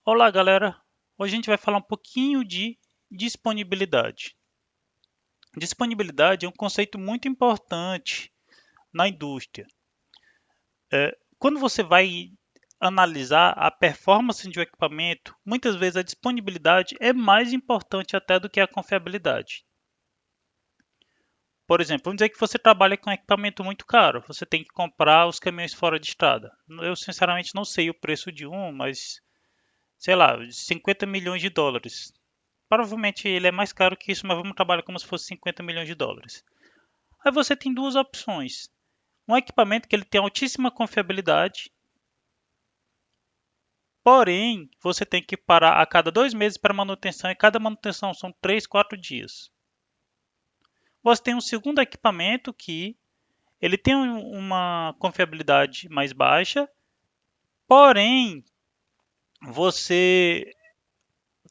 Olá, galera! Hoje a gente vai falar um pouquinho de disponibilidade. Disponibilidade é um conceito muito importante na indústria. Quando você vai analisar a performance de um equipamento, muitas vezes a disponibilidade é mais importante até do que a confiabilidade. Por exemplo, vamos dizer que você trabalha com um equipamento muito caro, você tem que comprar os caminhões fora de estrada. Eu sinceramente não sei o preço de um, mas sei lá, 50 milhões de dólares. Provavelmente ele é mais caro que isso, mas vamos trabalhar como se fosse 50 milhões de dólares. Aí você tem duas opções. Um equipamento que ele tem altíssima confiabilidade, porém você tem que parar a cada 2 meses para manutenção e cada manutenção são 3, 4 dias. Você tem um segundo equipamento que ele tem uma confiabilidade mais baixa, porém você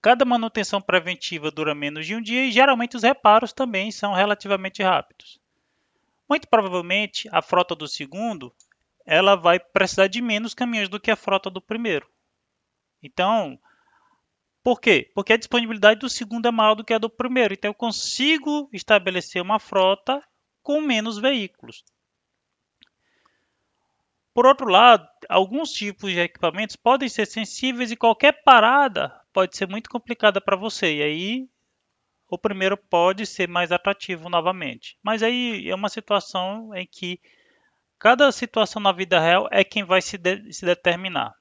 cada manutenção preventiva dura menos de um dia e geralmente os reparos também são relativamente rápidos. Muito provavelmente a frota do segundo ela vai precisar de menos caminhões do que a frota do primeiro. Então, por quê? Porque a disponibilidade do segundo é maior do que a do primeiro. Então, eu consigo estabelecer uma frota com menos veículos. Por outro lado, alguns tipos de equipamentos podem ser sensíveis e qualquer parada pode ser muito complicada para você. E aí, o primeiro pode ser mais atrativo novamente. Mas aí é uma situação em que cada situação na vida real é quem vai se determinar.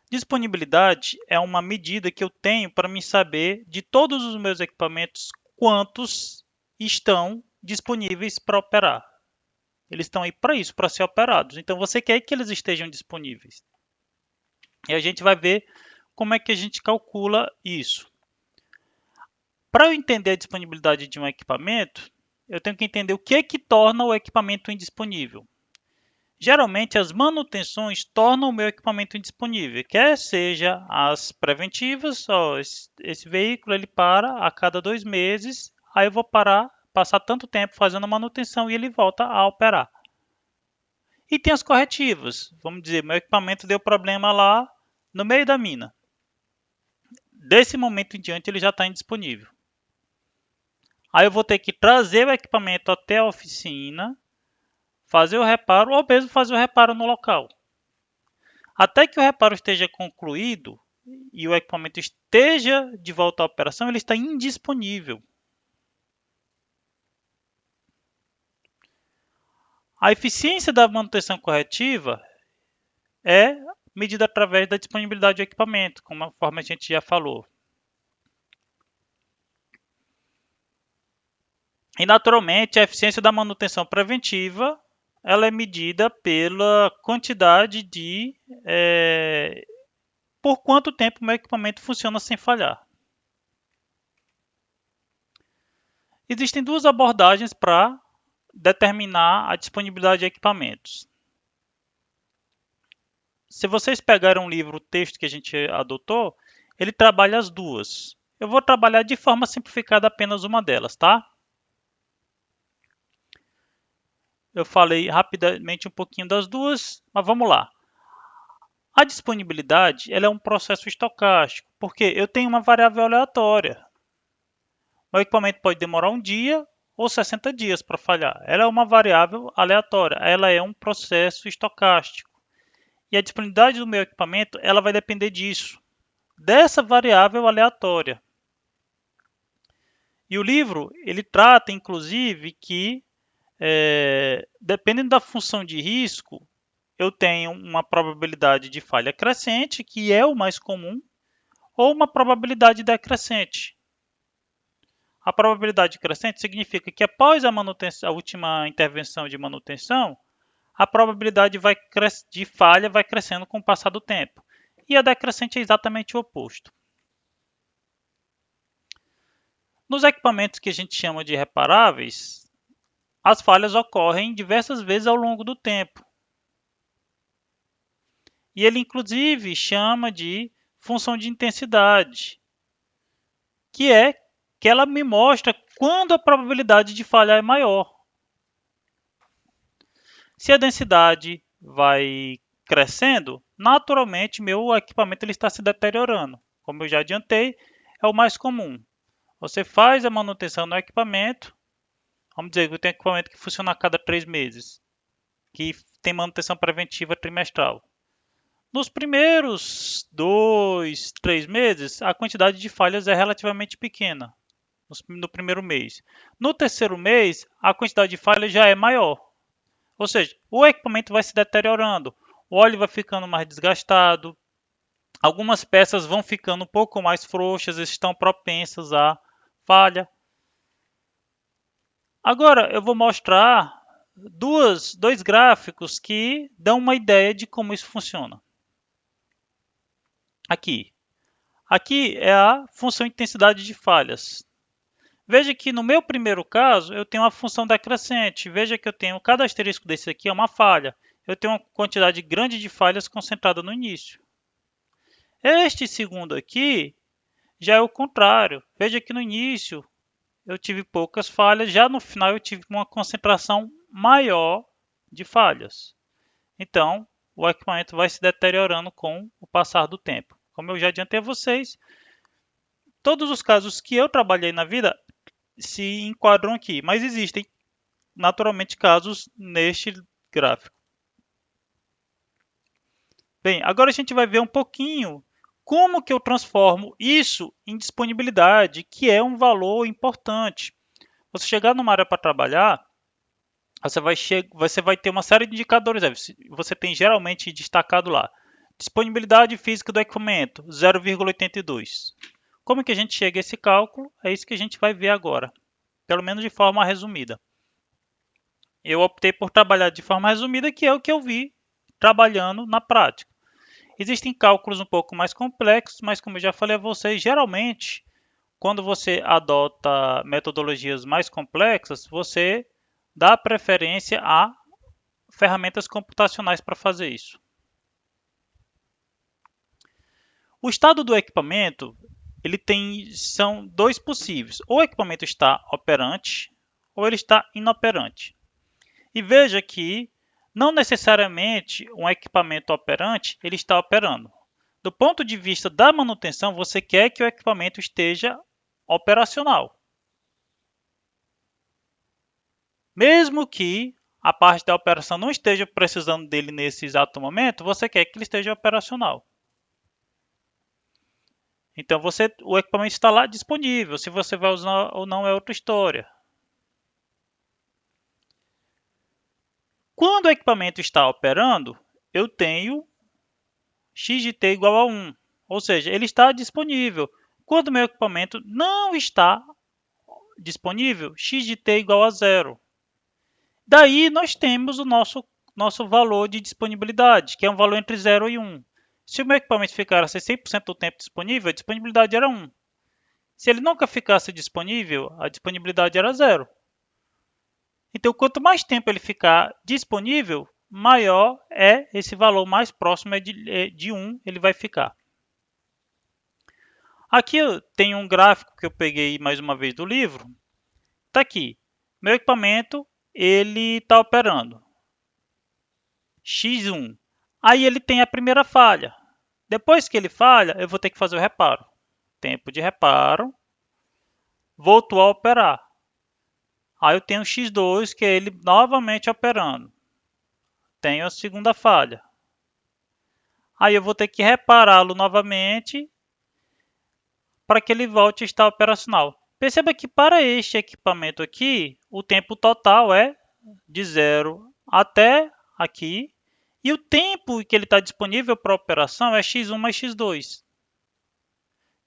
Disponibilidade é uma medida que eu tenho para me saber de todos os meus equipamentos quantos estão disponíveis para operar. Eles estão aí para isso, para ser operados. Então você quer que eles estejam disponíveis. E a gente vai ver como é que a gente calcula isso. Para eu entender a disponibilidade de um equipamento, eu tenho que entender o que é que torna o equipamento indisponível. Geralmente as manutenções tornam o meu equipamento indisponível, quer seja as preventivas, ó, esse veículo ele para a cada 2 meses, aí eu vou passar tanto tempo fazendo a manutenção e ele volta a operar. E tem as corretivas, vamos dizer, meu equipamento deu problema lá no meio da mina. Desse momento em diante ele já está indisponível. Aí eu vou ter que trazer o equipamento até a oficina, fazer o reparo ou mesmo fazer o reparo no local. Até que o reparo esteja concluído e o equipamento esteja de volta à operação, ele está indisponível. A eficiência da manutenção corretiva é medida através da disponibilidade do equipamento, conforme a gente já falou. E naturalmente a eficiência da manutenção preventiva ela é medida pela quantidade de por quanto tempo o meu equipamento funciona sem falhar. Existem duas abordagens para determinar a disponibilidade de equipamentos. Se vocês pegarem um livro, o texto que a gente adotou, ele trabalha as duas. Eu vou trabalhar de forma simplificada apenas uma delas, tá? Eu falei rapidamente um pouquinho das duas, mas vamos lá. A disponibilidade ela é um processo estocástico, porque eu tenho uma variável aleatória. O equipamento pode demorar um dia ou 60 dias para falhar. Ela é uma variável aleatória, ela é um processo estocástico. E a disponibilidade do meu equipamento ela vai depender disso, dessa variável aleatória. E o livro ele trata, inclusive, que dependendo da função de risco, eu tenho uma probabilidade de falha crescente, que é o mais comum, ou uma probabilidade decrescente. A probabilidade crescente significa que após a última intervenção de manutenção, a probabilidade de falha vai crescendo com o passar do tempo. E a decrescente é exatamente o oposto. Nos equipamentos que a gente chama de reparáveis, as falhas ocorrem diversas vezes ao longo do tempo. E ele, inclusive, chama de função de intensidade, que é que ela me mostra quando a probabilidade de falhar é maior. Se a densidade vai crescendo, naturalmente meu equipamento ele está se deteriorando. Como eu já adiantei, é o mais comum. Você faz a manutenção no equipamento, vamos dizer que eu tenho equipamento que funciona a cada 3 meses, que tem manutenção preventiva trimestral. Nos primeiros 2, 3 meses, a quantidade de falhas é relativamente pequena, no primeiro mês. No terceiro mês, a quantidade de falhas já é maior. Ou seja, o equipamento vai se deteriorando, o óleo vai ficando mais desgastado, algumas peças vão ficando um pouco mais frouxas, estão propensas a falha. Agora eu vou mostrar dois gráficos que dão uma ideia de como isso funciona. Aqui é a função intensidade de falhas. Veja que no meu primeiro caso eu tenho uma função decrescente. Veja que eu tenho cada asterisco desse aqui é uma falha. Eu tenho uma quantidade grande de falhas concentrada no início. Este segundo aqui já é o contrário. Veja que no início eu tive poucas falhas, já no final eu tive uma concentração maior de falhas. Então, o equipamento vai se deteriorando com o passar do tempo. Como eu já adiantei a vocês, todos os casos que eu trabalhei na vida se enquadram aqui, mas existem naturalmente casos neste gráfico. Bem, agora a gente vai ver um pouquinho como que eu transformo isso em disponibilidade, que é um valor importante. Você chegar numa área para trabalhar, você vai ter uma série de indicadores. Você tem geralmente destacado lá. Disponibilidade física do equipamento, 0,82. Como que a gente chega a esse cálculo? É isso que a gente vai ver agora, pelo menos de forma resumida. Eu optei por trabalhar de forma resumida, que é o que eu vi trabalhando na prática. Existem cálculos um pouco mais complexos, mas como eu já falei a vocês, geralmente, quando você adota metodologias mais complexas, você dá preferência a ferramentas computacionais para fazer isso. O estado do equipamento, são dois possíveis. Ou o equipamento está operante, ou ele está inoperante. E veja que não necessariamente um equipamento operante ele está operando. Do ponto de vista da manutenção, você quer que o equipamento esteja operacional. Mesmo que a parte da operação não esteja precisando dele nesse exato momento, você quer que ele esteja operacional. Então o equipamento está lá disponível. Se você vai usar ou não é outra história. Quando o equipamento está operando, eu tenho x de t igual a 1. Ou seja, ele está disponível. Quando o meu equipamento não está disponível, x de t igual a 0. Daí nós temos o nosso valor de disponibilidade, que é um valor entre 0 e 1. Se o meu equipamento ficasse 100% do tempo disponível, a disponibilidade era 1. Se ele nunca ficasse disponível, a disponibilidade era 0. Então, quanto mais tempo ele ficar disponível, maior é esse valor, mais próximo de 1 ele vai ficar. Aqui eu tenho um gráfico que eu peguei mais uma vez do livro. Está aqui. Meu equipamento ele está operando. X1. Aí ele tem a primeira falha. Depois que ele falha, eu vou ter que fazer o reparo. Tempo de reparo. Voltou a operar. Aí eu tenho X2, que é ele novamente operando. Tenho a segunda falha. Aí eu vou ter que repará-lo novamente para que ele volte a estar operacional. Perceba que para este equipamento aqui, o tempo total é de 0 até aqui. E o tempo que ele está disponível para operação é x1 mais x2.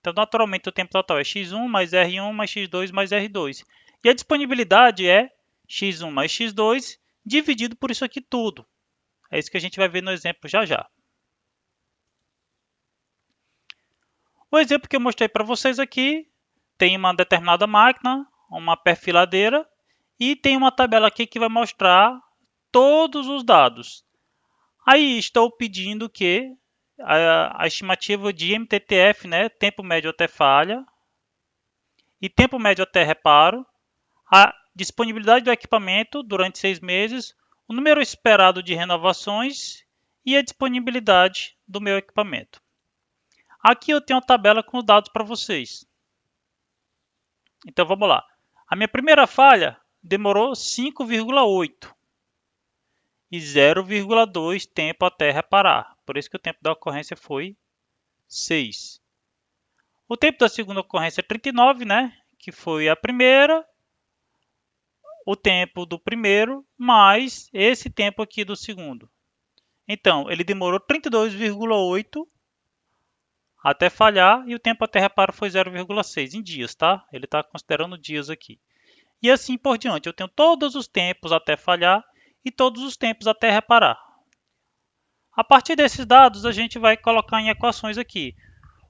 Então, naturalmente, o tempo total é x1 mais R1 mais x2 mais R2. E a disponibilidade é x1 mais x2 dividido por isso aqui tudo. É isso que a gente vai ver no exemplo já já. O exemplo que eu mostrei para vocês aqui tem uma determinada máquina, uma perfiladeira, e tem uma tabela aqui que vai mostrar todos os dados. Aí estou pedindo que a estimativa de MTTF, né, tempo médio até falha, e tempo médio até reparo, a disponibilidade do equipamento durante 6 meses, o número esperado de renovações e a disponibilidade do meu equipamento. Aqui eu tenho uma tabela com os dados para vocês. Então vamos lá. A minha primeira falha demorou 5,8 e 0,2 tempo até reparar. Por isso que o tempo da ocorrência foi 6. O tempo da segunda ocorrência é 39, né? Que foi a primeira. O tempo do primeiro mais esse tempo aqui do segundo. Então, ele demorou 32,8 até falhar e o tempo até reparo foi 0,6 em dias, tá? Ele está considerando dias aqui. E assim por diante. Eu tenho todos os tempos até falhar e todos os tempos até reparar. A partir desses dados, a gente vai colocar em equações aqui.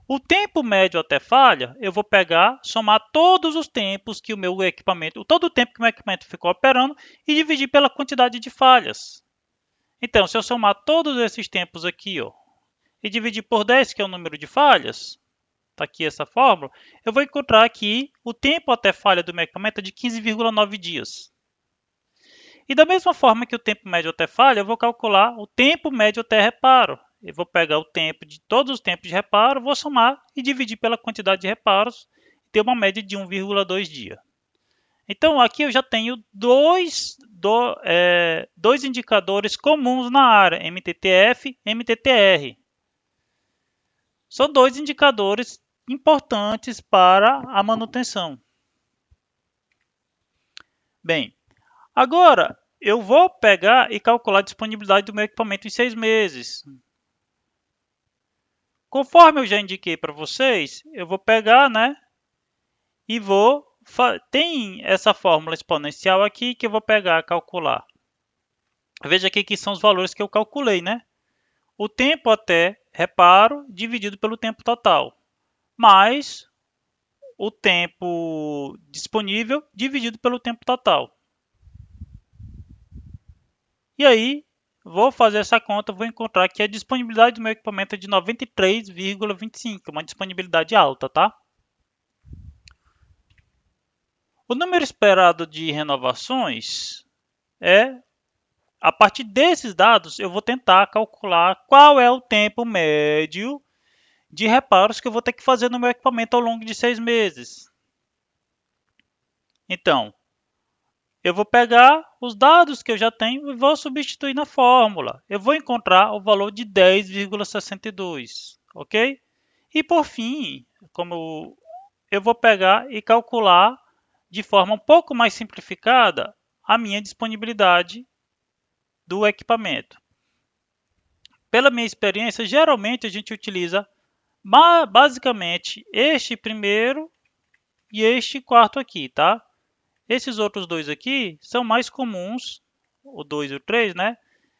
O tempo médio até falha, eu vou pegar, somar todos os tempos que o meu equipamento, todo o tempo que o meu equipamento ficou operando e dividir pela quantidade de falhas. Então, se eu somar todos esses tempos aqui, ó, e dividir por 10, que é o número de falhas, está aqui essa fórmula, eu vou encontrar aqui o tempo até falha do meu equipamento é de 15,9 dias. E da mesma forma que o tempo médio até falha, eu vou calcular o tempo médio até reparo. Eu vou pegar o tempo de todos os tempos de reparo, vou somar e dividir pela quantidade de reparos e ter uma média de 1,2 dia. Então aqui eu já tenho dois indicadores comuns na área, MTTF e MTTR. São dois indicadores importantes para a manutenção. Bem, agora eu vou pegar e calcular a disponibilidade do meu equipamento em 6 meses. Conforme eu já indiquei para vocês, eu vou pegar, né, e tem essa fórmula exponencial aqui que eu vou pegar, calcular. Veja aqui que são os valores que eu calculei, né? O tempo até reparo dividido pelo tempo total, mais o tempo disponível dividido pelo tempo total. E aí, vou fazer essa conta, vou encontrar que a disponibilidade do meu equipamento é de 93,25, uma disponibilidade alta, tá? O número esperado de renovações é, a partir desses dados, eu vou tentar calcular qual é o tempo médio de reparos que eu vou ter que fazer no meu equipamento ao longo de 6 meses. Então, eu vou pegar os dados que eu já tenho e vou substituir na fórmula. Eu vou encontrar o valor de 10,62, ok? E por fim, como eu vou pegar e calcular de forma um pouco mais simplificada a minha disponibilidade do equipamento. Pela minha experiência, geralmente a gente utiliza basicamente este primeiro e este quarto aqui, tá? Esses outros dois aqui são mais comuns, o 2 e o 3, né?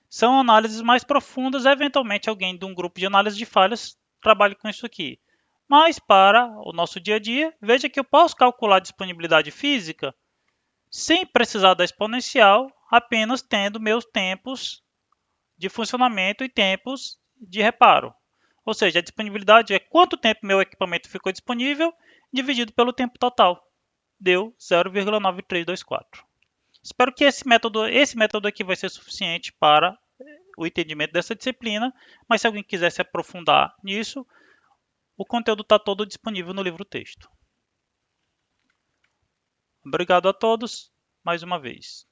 São análises mais profundas, eventualmente alguém de um grupo de análise de falhas trabalhe com isso aqui. Mas para o nosso dia a dia, veja que eu posso calcular a disponibilidade física sem precisar da exponencial, apenas tendo meus tempos de funcionamento e tempos de reparo. Ou seja, a disponibilidade é quanto tempo meu equipamento ficou disponível dividido pelo tempo total. Deu 0,9324. Espero que esse método aqui vai ser suficiente para o entendimento dessa disciplina, mas se alguém quiser se aprofundar nisso, o conteúdo está todo disponível no livro texto. Obrigado a todos, mais uma vez.